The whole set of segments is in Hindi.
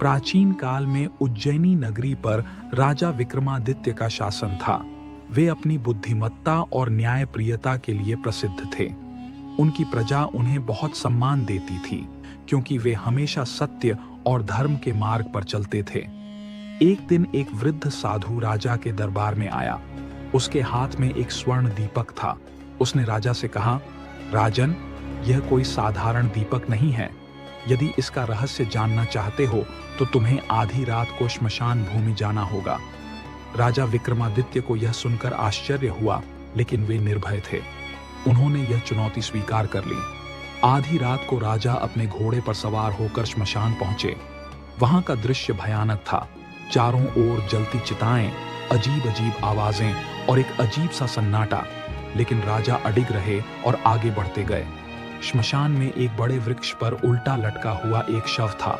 प्राचीन काल में उज्जैनी नगरी पर राजा विक्रमादित्य का शासन था। वे अपनी बुद्धिमत्ता और न्यायप्रियता के लिए प्रसिद्ध थे। उनकी प्रजा उन्हें बहुत सम्मान देती थी, क्योंकि वे हमेशा सत्य और धर्म के मार्ग पर चलते थे। एक दिन एक वृद्ध साधु राजा के दरबार में आया। उसके हाथ में एक स्वर्ण दीपक था। उसने राजा से कहा, राजन, यह कोई साधारण दीपक नहीं है। यदि इसका रहस्य जानना चाहते हो तो तुम्हें आधी रात को श्मशान भूमि जाना होगा। राजा विक्रमादित्य को यह सुनकर आश्चर्य हुआ, लेकिन वे निर्भय थे। उन्होंने यह चुनौती स्वीकार कर ली। आधी रात को राजा अपने घोड़े पर सवार होकर श्मशान पहुंचे। वहां का दृश्य भयानक था। चारों ओर जलती चिताएं, अजीब अजीब आवाजें और एक अजीब सा सन्नाटा। लेकिन राजा अडिग रहे और आगे बढ़ते गए। श्मशान में एक बड़े वृक्ष पर उल्टा लटका हुआ एक शव था।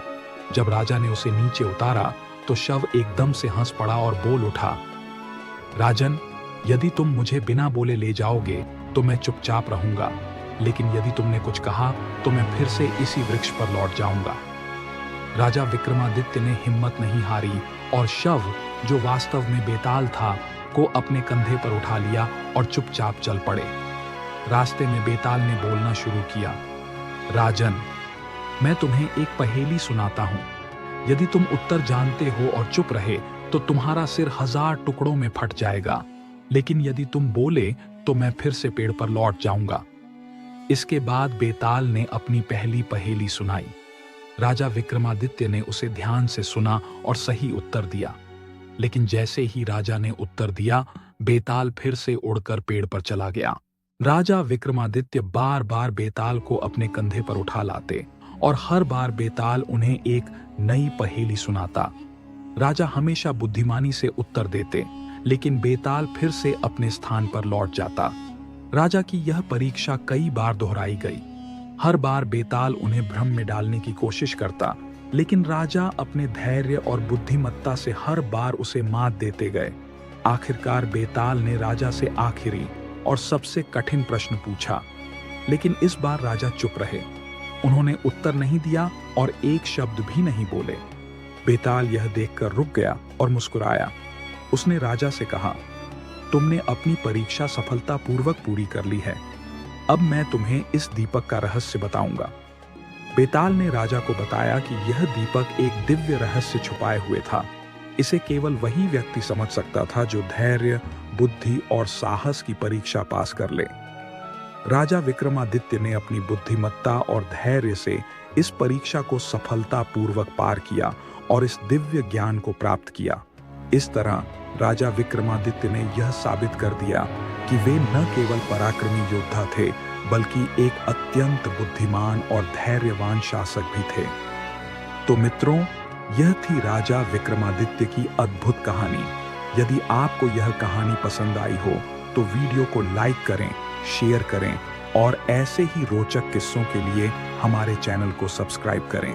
जब राजा ने उसे नीचे उतारा तो शव एकदम से हंस पड़ा और बोल उठा, राजन, यदि तुम मुझे बिना बोले ले जाओगे तो मैं चुपचाप रहूंगा, लेकिन यदि तुमने कुछ कहा तो मैं फिर से इसी वृक्ष पर लौट जाऊंगा। राजा विक्रमादित्य ने हिम्मत नहीं हारी और शव, जो वास्तव में बेताल था, को अपने कंधे पर उठा लिया और चुपचाप चल पड़े। रास्ते में बेताल ने बोलना शुरू किया, राजन, मैं तुम्हें एक पहेली सुनाता हूं। यदि तुम उत्तर जानते हो और चुप रहे तो तुम्हारा सिर 1000 टुकड़ों में फट जाएगा, लेकिन यदि तुम बोले तो मैं फिर से पेड़ पर लौट जाऊंगा। इसके बाद बेताल ने अपनी पहली पहेली सुनाई। राजा विक्रमादित्य ने उसे ध्यान से सुना और सही उत्तर दिया। लेकिन जैसे ही राजा ने उत्तर दिया, बेताल फिर से उड़कर पेड़ पर चला गया। राजा विक्रमादित्य बार बार बेताल को अपने कंधे पर उठा लाते और हर बार बेताल उन्हें एक नई पहेली सुनाता। राजा हमेशा बुद्धिमानी से उत्तर देते, लेकिन बेताल फिर से अपने स्थान पर लौट जाता। राजा की यह परीक्षा कई बार दोहराई गई। हर बार बेताल उन्हें भ्रम में डालने की कोशिश करता, लेकिन राजा अपने धैर्य और बुद्धिमत्ता से हर बार उसे मात देते गए। आखिरकार बेताल ने राजा से आखिरी और सबसे कठिन प्रश्न पूछा, लेकिन इस बार राजा चुप रहे। उन्होंने उत्तर नहीं दिया और एक शब्द भी नहीं बोले। बेताल यह देखकर रुक गया और मुस्कुराया। उसने राजा से कहा, तुमने अपनी परीक्षा सफलतापूर्वक पूरी कर ली है। अब मैं तुम्हें इस दीपक का रहस्य बताऊंगा। बेताल ने राजा को बताया कि यह दीपक एक दिव्य रहस्य छुपाए हुए था। इसे केवल वही व्यक्ति समझ सकता था जो धैर्य, बुद्धि और साहस की परीक्षा पास कर ले। राजा विक्रमादित्य ने अपनी बुद्धिमत्ता और धैर्य से इस परीक्षा को सफलतापूर्वक पार किया और इस दिव्य ज्ञान को प्राप्त किया। इस तरह राजा विक्रमादित्य ने यह साबित कर दिया कि वे न केवल पराक्रमी योद्धा थे, बल्कि एक अत्यंत बुद्धिमान और धैर्यवान शासक भी थे। तो मित्रों, यह थी राजा विक्रमादित्य की अद्भुत कहानी। यदि आपको यह कहानी पसंद आई हो तो वीडियो को लाइक करें, शेयर करें और ऐसे ही रोचक किस्सों के लिए हमारे चैनल को सब्सक्राइब करें।